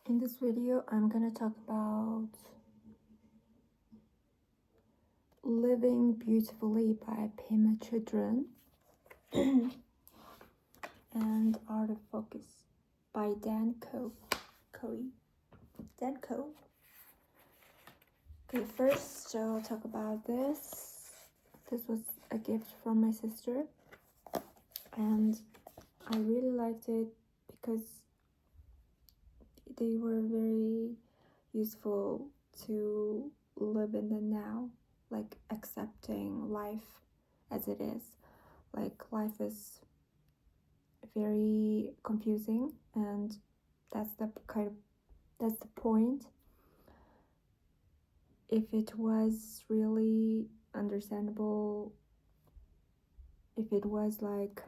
In this video, I'm gonna talk about Living Beautifully by Pema Chodron and Art of Focus by Dan Coe. Okay, first I'll talk about this. This was a gift from my sister, and I really liked it because they were very useful to live in the now, like accepting life as it is. Like, life is very confusing, and that's the point. If it was really understandable, if it was like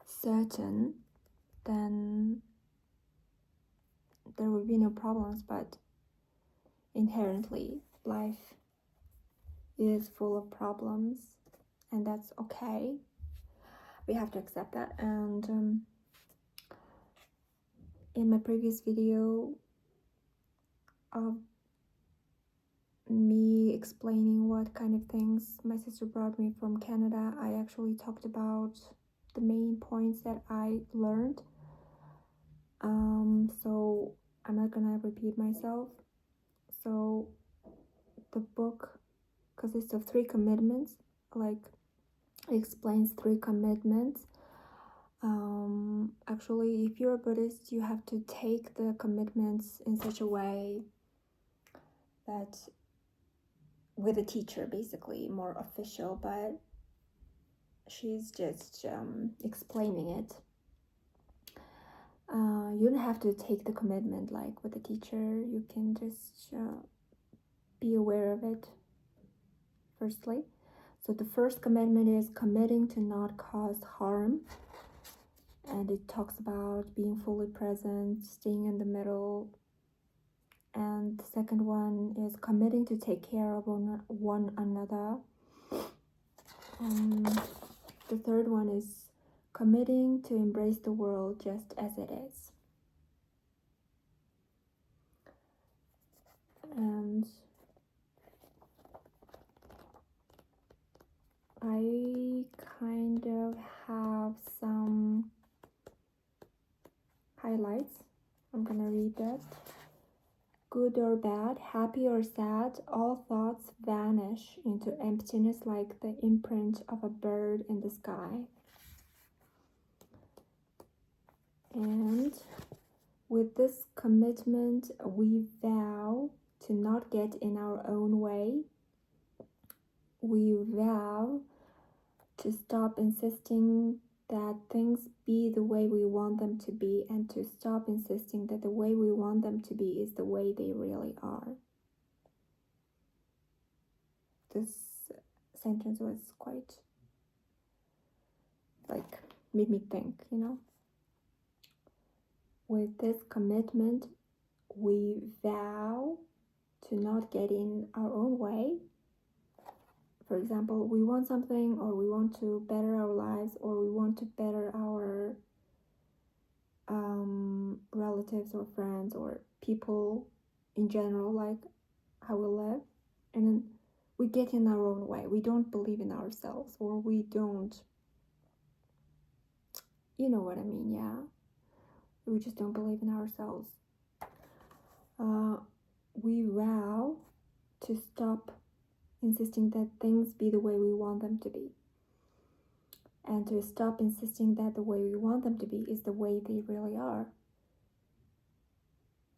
certain, then there would be no problems. But inherently, life is full of problems, and that's okay. We have to accept that. And in my previous video of me explaining what kind of things my sister brought me from Canada, I actually talked about the main points that I learned. So I'm not gonna repeat myself. So the book consists of 3 commitments. Like, it explains 3 commitments. Actually, if you're a Buddhist, you have to take the commitments in such a way that, with a teacher, basically more official, but she's just explaining it. You don't have to take the commitment like with a teacher. You can just be aware of it firstly. So the first commitment is committing to not cause harm, and it talks about being fully present, staying in the middle. And the second one is committing to take care of one another. The third one is committing to embrace the world just as it is. And I kind of have some highlights. I'm gonna read that. Good or bad, happy or sad, all thoughts vanish into emptiness like the imprint of a bird in the sky. And with this commitment, we vow to not get in our own way. We vow to stop insisting that things be the way we want them to be, and to stop insisting that the way we want them to be is the way they really are. This sentence was quite, like, made me think, With this commitment, we vow to not get in our own way. For example, we want something, or we want to better our lives, or we want to better our relatives or friends or people in general, like how we live, and then we get in our own way. We don't believe in ourselves, or we don't, you know what I mean, yeah. We just don't believe in ourselves. We vow to stop insisting that things be the way we want them to be, and to stop insisting that the way we want them to be is the way they really are.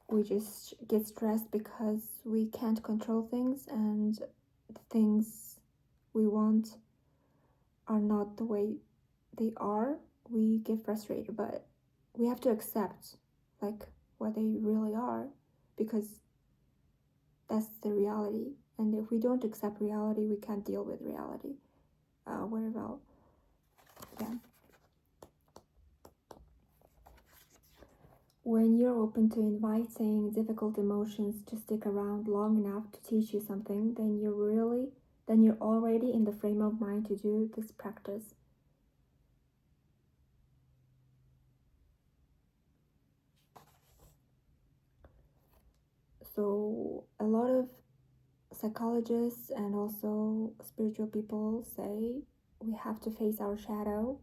We just get stressed because we can't control things, and the things we want are not the way they are. We get frustrated, but we have to accept like what they really are, because that's the reality. And if we don't accept reality, we can't deal with reality. When you're open to inviting difficult emotions to stick around long enough to teach you something, then you're already in the frame of mind to do this practice. So a lot of psychologists and also spiritual people say we have to face our shadow.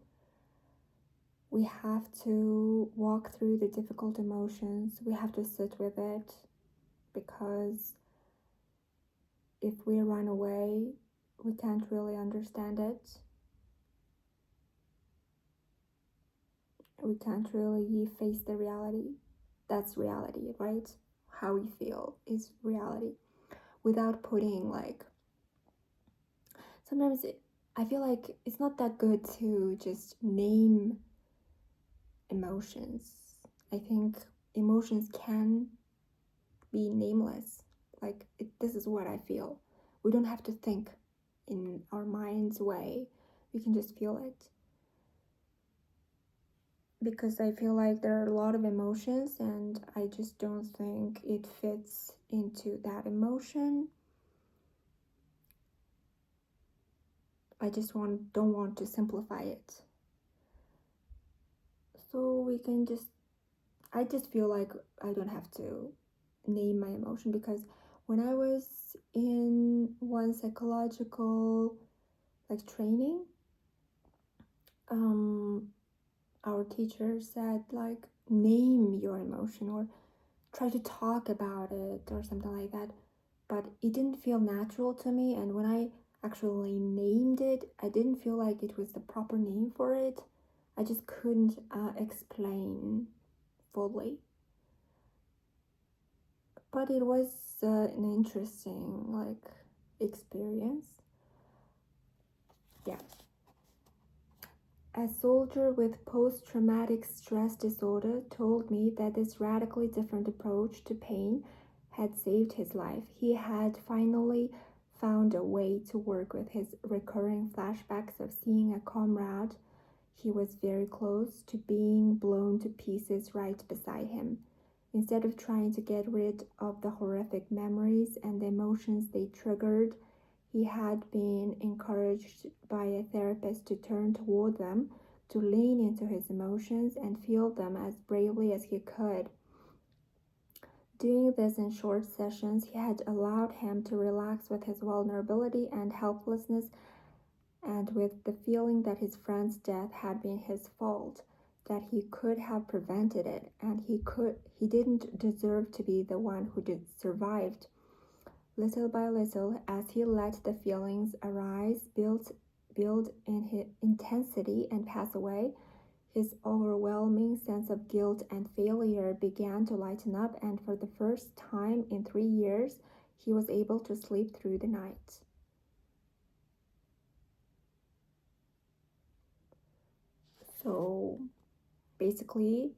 We have to walk through the difficult emotions. We have to sit with it, because if we run away, we can't really understand it. We can't really face the reality. That's reality, right? How we feel is reality. Without putting sometimes I feel like it's not that good to just name emotions. I think emotions can be nameless. This is what I feel. We don't have to think in our mind's way. We can just feel it. Because I feel like there are a lot of emotions and I just don't think it fits into that emotion. I just don't want to simplify it. So I just feel like I don't have to name my emotion, because when I was in one psychological training, our teacher said name your emotion or try to talk about it or something like that, but it didn't feel natural to me. And when I actually named it, I didn't feel like it was the proper name for it. I just couldn't explain fully, but it was an interesting experience. Yeah. A soldier with post-traumatic stress disorder told me that this radically different approach to pain had saved his life. He had finally found a way to work with his recurring flashbacks of seeing a comrade he was very close to being blown to pieces right beside him. Instead of trying to get rid of the horrific memories and the emotions they triggered, he had been encouraged by a therapist to turn toward them, to lean into his emotions and feel them as bravely as he could. Doing this in short sessions, he had allowed him to relax with his vulnerability and helplessness, and with the feeling that his friend's death had been his fault, that he could have prevented it, and he didn't deserve to be the one who survived. Little by little, as he let the feelings arise, build in his intensity and pass away, his overwhelming sense of guilt and failure began to lighten up, and for the first time in 3 years, he was able to sleep through the night. So basically,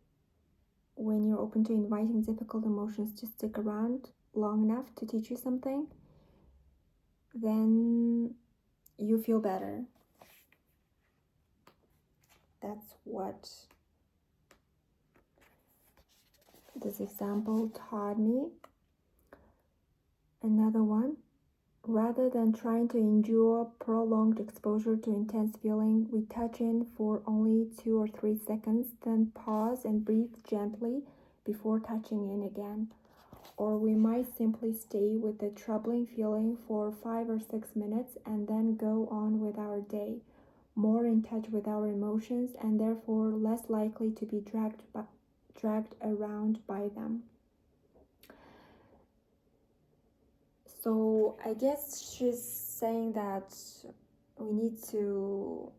when you're open to inviting difficult emotions to stick around long enough to teach you something, then you feel better. That's what this example taught me. Another one: rather than trying to endure prolonged exposure to intense feeling, we touch in for only 2 or 3 seconds, then pause and breathe gently before touching in again. Or we might simply stay with the troubling feeling for 5 or 6 minutes and then go on with our day, more in touch with our emotions and therefore less likely to be dragged around by them. So I guess she's saying that we need to,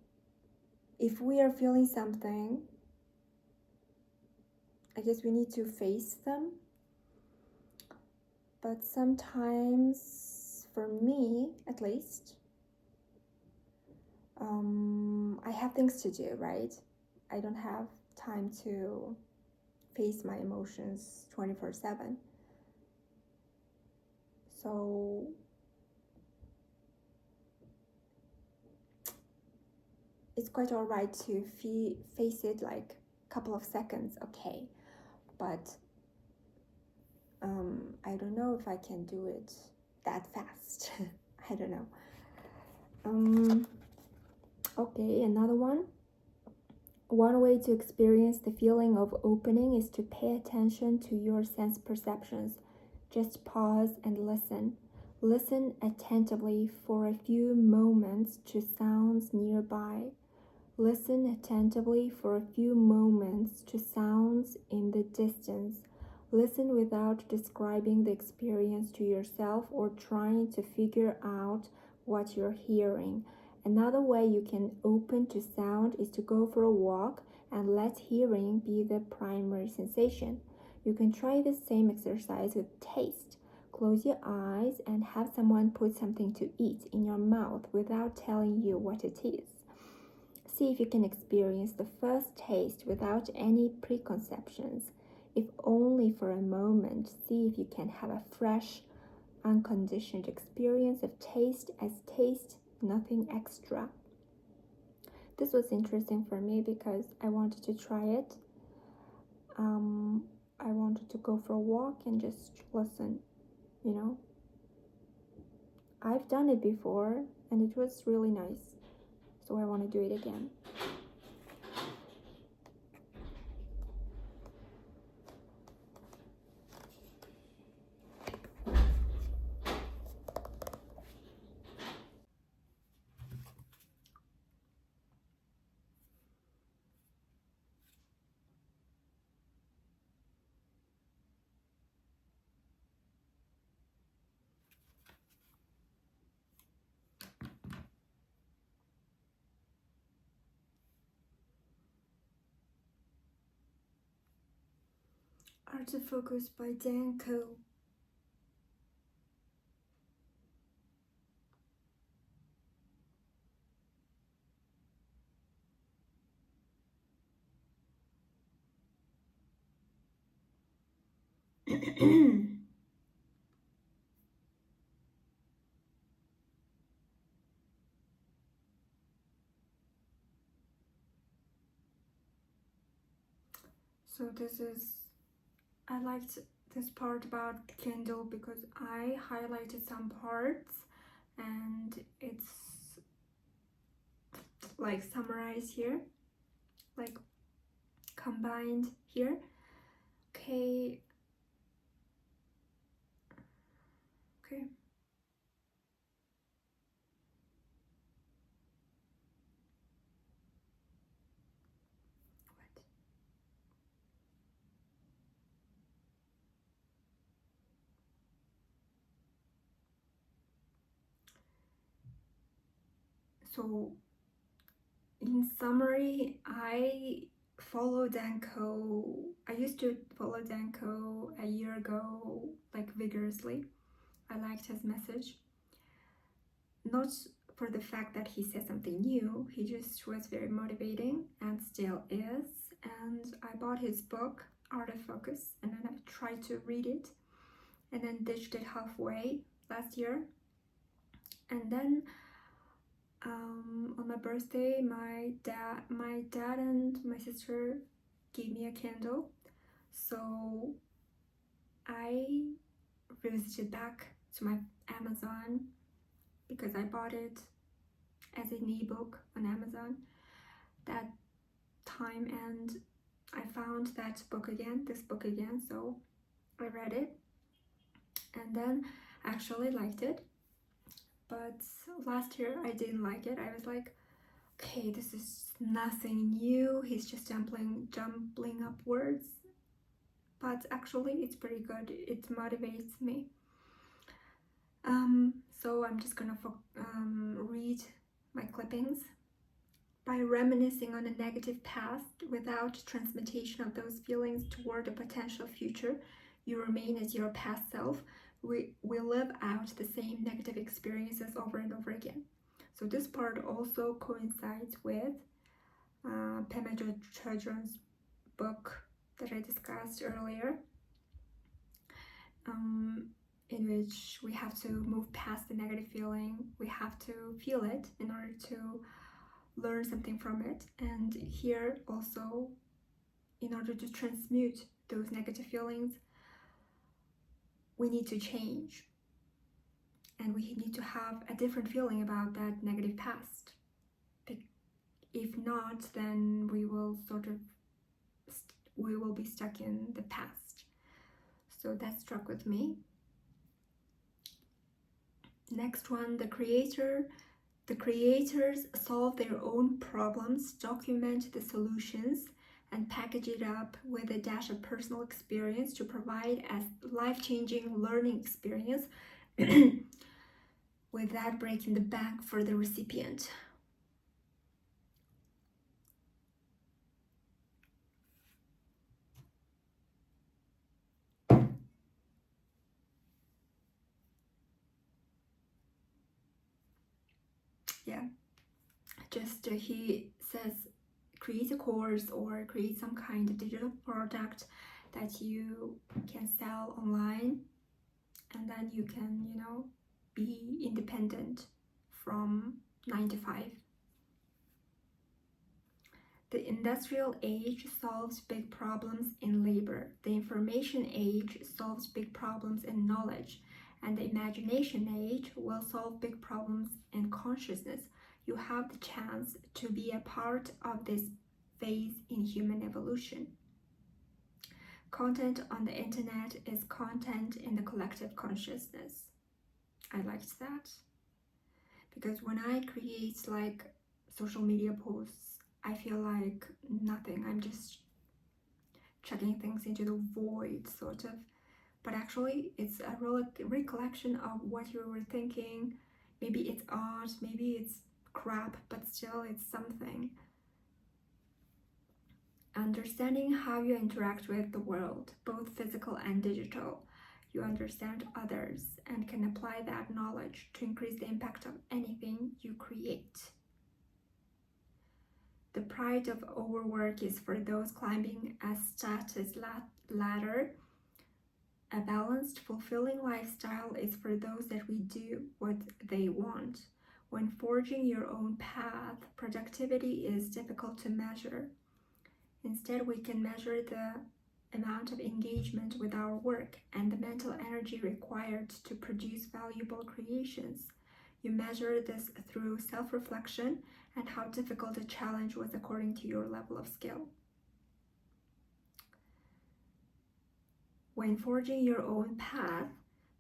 if we are feeling something, I guess we need to face them. But sometimes, for me at least, I have things to do, right? I don't have time to face my emotions 24/7. So it's quite alright to face it like a couple of seconds, okay? But I don't know if I can do it that fast. I don't know. Okay, another one. One way to experience the feeling of opening is to pay attention to your sense perceptions. Just pause and listen. Listen attentively for a few moments to sounds nearby. Listen attentively for a few moments to sounds in the distance. Listen without describing the experience to yourself or trying to figure out what you're hearing. Another way you can open to sound is to go for a walk and let hearing be the primary sensation. You can try the same exercise with taste. Close your eyes and have someone put something to eat in your mouth without telling you what it is. See if you can experience the first taste without any preconceptions. If only for a moment, see if you can have a fresh, unconditioned experience of taste as taste, nothing extra. This was interesting for me because I wanted to try it. I wanted to go for a walk and just listen, you know. I've done it before and it was really nice. So I want to do it again. Art of Focus by Dan Coe. So I liked this part about Kindle because I highlighted some parts and it's like summarized here, like combined here. Okay. What? So in summary, I follow Dan Coe. I used to follow Dan Coe a year ago, like vigorously. I liked his message. Not for the fact that he said something new, he just was very motivating and still is. And I bought his book, Art of Focus, and then I tried to read it and then ditched it halfway last year. And then on my birthday, my dad and my sister gave me a Kindle, so I revisited back to my Amazon because I bought it as an ebook on Amazon that time, and I found this book again, so I read it and then I actually liked it. But last year I didn't like it. I was like, okay, this is nothing new. He's just jumbling up words. But actually, it's pretty good. It motivates me. So I'm just gonna read my clippings. By reminiscing on a negative past without transmutation of those feelings toward a potential future, you remain as your past self. We live out the same negative experiences over and over again. So this part also coincides with Pema Chodron's book that I discussed earlier, in which we have to move past the negative feeling. We have to feel it in order to learn something from it. And here also, in order to transmute those negative feelings, we need to change. And we need to have a different feeling about that negative past. If not, then we will be stuck in the past. So that struck with me. Next one, the creators solve their own problems, document the solutions, and package it up with a dash of personal experience to provide a life-changing learning experience without breaking the bank for the recipient. Yeah, just he says create a course or create some kind of digital product that you can sell online, and then you can, you know, be independent from 9 to 5. The industrial age solves big problems in labor. The information age solves big problems in knowledge. And the imagination age will solve big problems in consciousness. You have the chance to be a part of this phase in human evolution. Content on the internet is content in the collective consciousness. I liked that. Because when I create like social media posts, I feel like nothing. I'm just chucking things into the void, sort of. But actually, it's a recollection of what you were thinking. Maybe it's art, maybe it's crap, but still it's something. Understanding how you interact with the world, both physical and digital. You understand others and can apply that knowledge to increase the impact of anything you create. The pride of overwork is for those climbing a status ladder. A balanced, fulfilling lifestyle is for those that we do what they want. When forging your own path, productivity is difficult to measure. Instead, we can measure the amount of engagement with our work and the mental energy required to produce valuable creations. You measure this through self-reflection and how difficult a challenge was according to your level of skill. When forging your own path,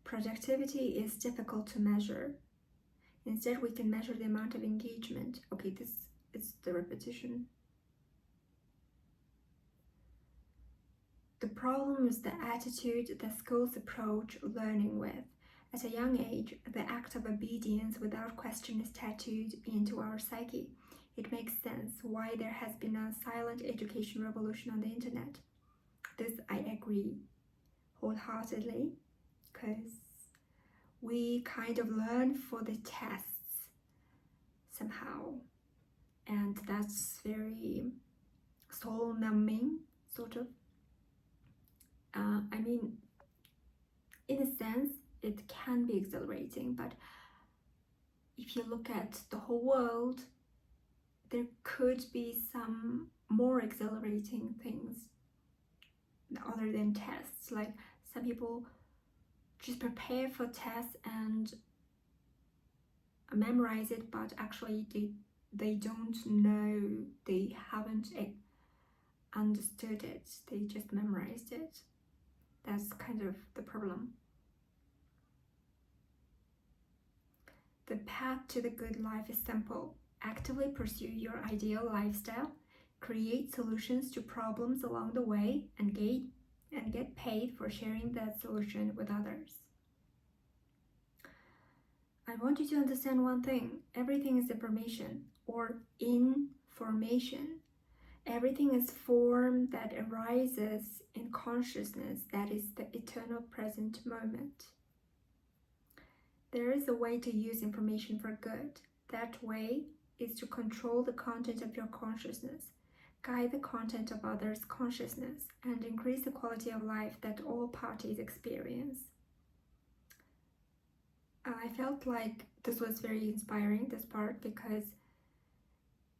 productivity is difficult to measure. Instead, we can measure the amount of engagement. Okay, this is the repetition. The problem is the attitude that schools approach learning with. At a young age, the act of obedience without question is tattooed into our psyche. It makes sense why there has been a silent education revolution on the internet. This I agree wholeheartedly, because we kind of learn for the tests somehow, and that's very soul numbing, sort of. I mean, in a sense, it can be exhilarating, but if you look at the whole world, there could be some more exhilarating things other than tests. Like some people just prepare for tests and memorize it, but actually they don't know, they haven't understood it, they just memorized it. That's kind of the problem. The path to the good life is simple. Actively pursue your ideal lifestyle, create solutions to problems along the way, and get paid for sharing that solution with others. I want you to understand one thing. Everything is information or information. Everything is form that arises in consciousness, that is the eternal present moment. There is a way to use information for good. That way is to control the content of your consciousness, guide the content of others' consciousness, and increase the quality of life that all parties experience. I felt like this was very inspiring, this part, because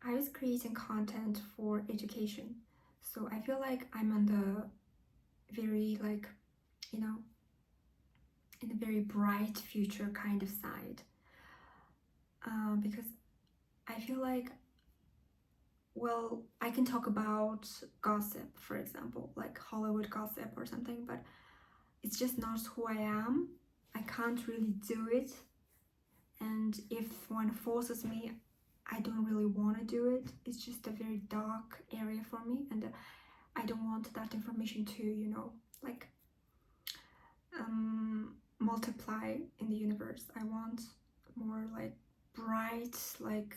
I was creating content for education. So I feel like I'm on the very, like, you know, in a very bright future kind of side. Because I feel like, well, I can talk about gossip, for example, like Hollywood gossip or something, but it's just not who I am. I can't really do it And if one forces me, I don't really want to do it. It's just a very dark area for me, and I don't want that information to, you know, like multiply in the universe. I want more like bright, like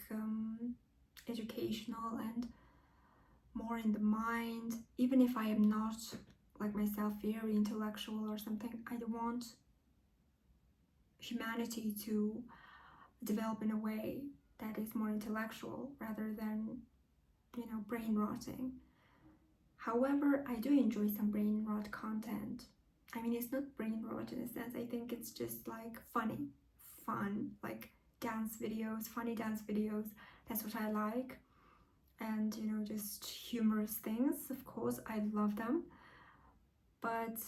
educational and more in the mind. Even if I am not like myself very intellectual or something, I want humanity to develop in a way that is more intellectual rather than, you know, brain rotting. However, I do enjoy some brain rot content. I mean, it's not brain rot in a sense. I think it's just like fun, like dance videos, funny dance videos. That's what I like. And, you know, just humorous things. Of course, I love them. But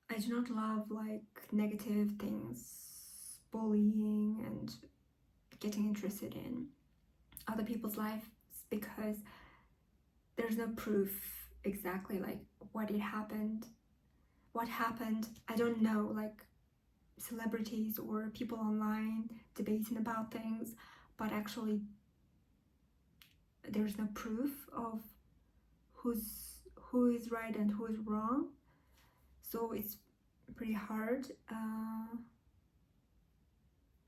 I do not love like negative things, bullying, and getting interested in other people's lives because there's no proof exactly like what happened. I don't know, like celebrities or people online debating about things, but actually there's no proof of who is right and who is wrong. So it's pretty hard.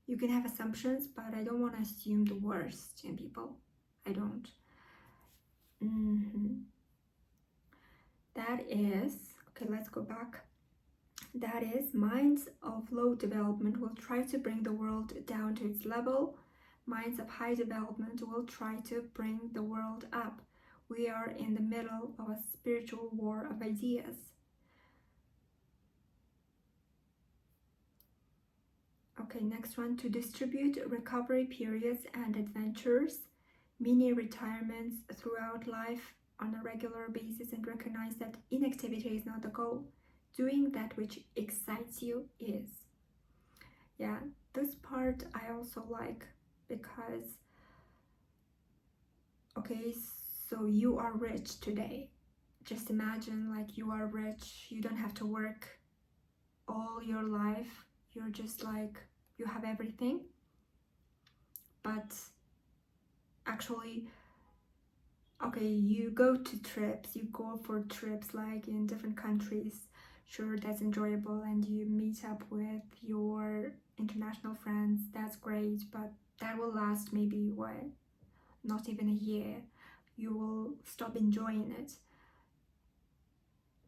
You can have assumptions, but I don't want to assume the worst in people. I don't. That is, okay, let's go back. That is, minds of low development will try to bring the world down to its level. Minds of high development will try to bring the world up. We are in the middle of a spiritual war of ideas. Okay, next one. To distribute recovery periods and adventures, mini retirements throughout life on a regular basis, and recognize that inactivity is not the goal. Doing that which excites you is. Yeah, this part I also like because, okay, so you are rich today. Just imagine like you are rich, you don't have to work all your life. You're just like, you have everything. But actually, okay, you go for trips like in different countries. Sure, that's enjoyable, and you meet up with your international friends. That's great, but that will last maybe what? Not even a year. You will stop enjoying it.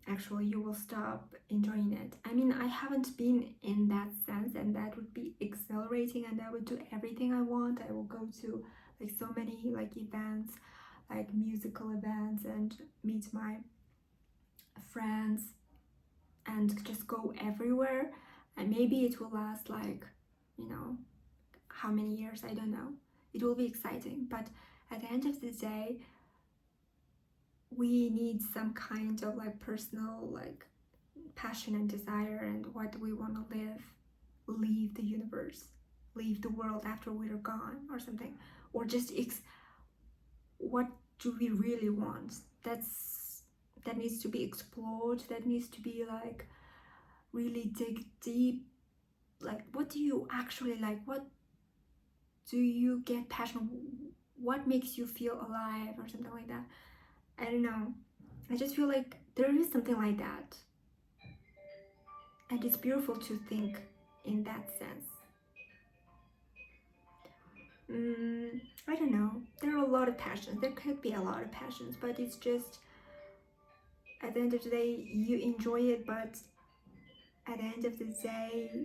Actually, you will stop enjoying it. I mean, I haven't been in that sense, and that would be exhilarating, and I would do everything I want. I will go to like so many like events, like musical events, and meet my friends and just go everywhere. And maybe it will last like, you know, how many years, I don't know. It will be exciting, but at the end of the day, we need some kind of like personal like passion and desire and what we want to leave the universe, leave the world after we're gone or something, or just what do we really want? That needs to be explored. That needs to be like really dig deep. Like, what do you actually like? What do you get passionate? What makes you feel alive or something like that? I don't know. I just feel like there is something like that. And it's beautiful to think in that sense. I don't know. There are a lot of passions. There could be a lot of passions, but it's just at the end of the day, you enjoy it, but at the end of the day,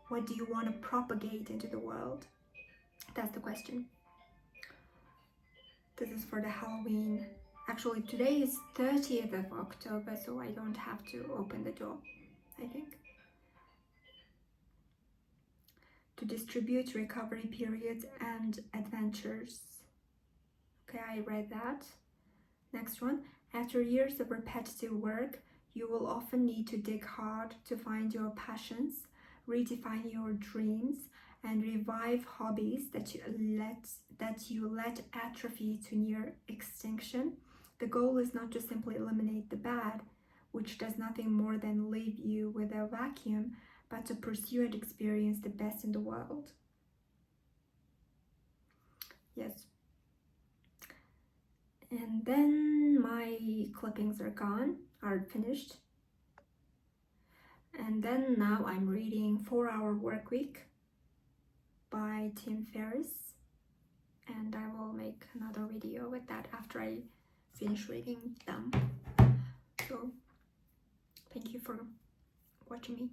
what do you want to propagate into the world? That's the question. This is for the Halloween. Actually, today is 30th of October, so I don't have to open the door, I think. To distribute recovery periods and adventures. Okay, I read that. Next one. After years of repetitive work, you will often need to dig hard to find your passions, redefine your dreams, and revive hobbies that you let atrophy to near extinction. The goal is not to simply eliminate the bad, which does nothing more than leave you with a vacuum, but to pursue and experience the best in the world. Yes. And then my clippings are finished. And then now I'm reading 4-Hour Workweek by Tim Ferriss. And I will make another video with that after I finish reading them. So thank you for watching me.